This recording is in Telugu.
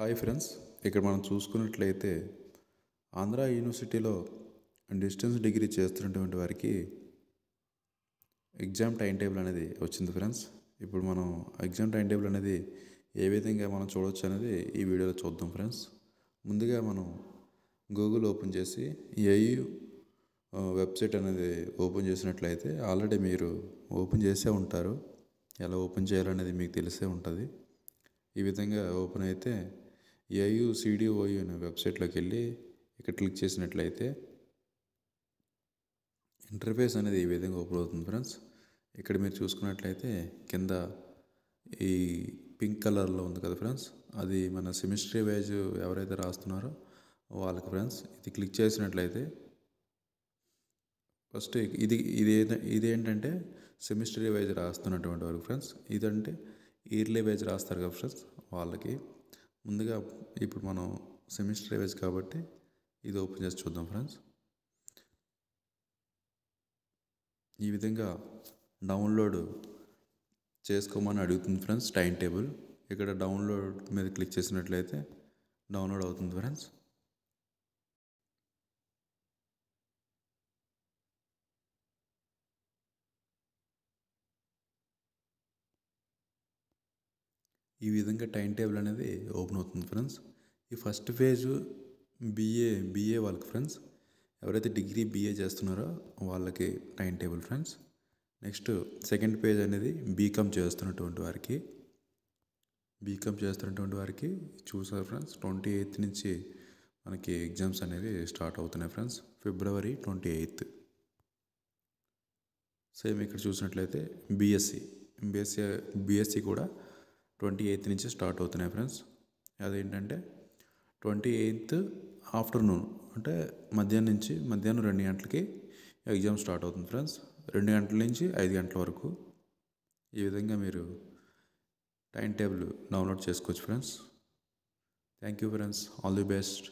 హాయ్ ఫ్రెండ్స్, ఇక్కడ మనం చూసుకున్నట్లయితే ఆంధ్ర యూనివర్సిటీలో డిస్టెన్స్ డిగ్రీ చేస్తున్నటువంటి వారికి ఎగ్జామ్ టైం టేబుల్ అనేది వచ్చింది ఫ్రెండ్స్. ఇప్పుడు మనం ఎగ్జామ్ టైం టేబుల్ అనేది ఏ విధంగా మనం చూడవచ్చు అనేది ఈ వీడియోలో చూద్దాం ఫ్రెండ్స్. ముందుగా మనం గూగుల్ ఓపెన్ చేసి ఏయూ వెబ్సైట్ అనేది ఓపెన్ చేసినట్లయితే ఆల్రెడీ మీరు ఓపెన్ చేసే ఉంటారు. ఎలా ఓపెన్ చేయాలనేది మీకు తెలిసే ఉంటుంది. ఈ విధంగా ఓపెన్ అయితే ఏయుసిడిఓయు అనే వెబ్సైట్లోకి వెళ్ళి ఇక్కడ క్లిక్ చేసినట్లయితే ఇంటర్ఫేస్ అనేది ఈ విధంగా ఓపెన్ అవుతుంది ఫ్రెండ్స్. ఇక్కడ మీరు చూసుకున్నట్లయితే కింద ఈ పింక్ కలర్లో ఉంది కదా ఫ్రెండ్స్, అది మన సెమిస్టర్ వైజ్ ఎవరైతే రాస్తున్నారో వాళ్ళకి ఫ్రెండ్స్. ఇది క్లిక్ చేసినట్లయితే ఫస్ట్ ఇదేంటంటే సెమిస్టర్ వైజ్ రాస్తున్నటువంటి వారికి ఫ్రెండ్స్. ఇదంటే ఇయర్లీ వైజ్ రాస్తారు కదా ఫ్రెండ్స్, వాళ్ళకి. ముందుగా ఇప్పుడు మనం సెమిస్టర్ వైజ్ కాబట్టి ఇది ఓపెన్ చేసి చూద్దాం ఫ్రెండ్స్. ఈ విధంగా డౌన్లోడ్ చేసుకోమని అడుగుతుంది ఫ్రెండ్స్ టైం టేబుల్. ఇక్కడ డౌన్లోడ్ మీద క్లిక్ చేసినట్లయితే డౌన్లోడ్ అవుతుంది ఫ్రెండ్స్. ఈ విధంగా టైం టేబుల్ అనేది ఓపెన్ అవుతుంది ఫ్రెండ్స్. ఈ ఫస్ట్ ఫేజు బీఏ వాళ్ళకి ఫ్రెండ్స్. ఎవరైతే డిగ్రీ బీఏ చేస్తున్నారో వాళ్ళకి time table friends. Next second page అనేది బీకామ్ చేస్తున్నటువంటి వారికి చూసారు ఫ్రెండ్స్. 28th నుంచి మనకి ఎగ్జామ్స్ అనేవి స్టార్ట్ అవుతున్నాయి ఫ్రెండ్స్. February 28th. సేమ్ ఇక్కడ చూసినట్లయితే బీఎస్సీ కూడా 28th నుంచి స్టార్ట్ అవుతున్నాయి ఫ్రెండ్స్. అదేంటంటే 28th ఆఫ్టర్నూన్, అంటే మధ్యాహ్నం 2 గంటలకి ఎగ్జామ్ స్టార్ట్ అవుతుంది ఫ్రెండ్స్. 2 గంటల నుంచి 5 గంటల వరకు. ఈ విధంగా మీరు టైం టేబుల్ డౌన్లోడ్ చేసుకోవచ్చు friends. Thank you friends. All the best.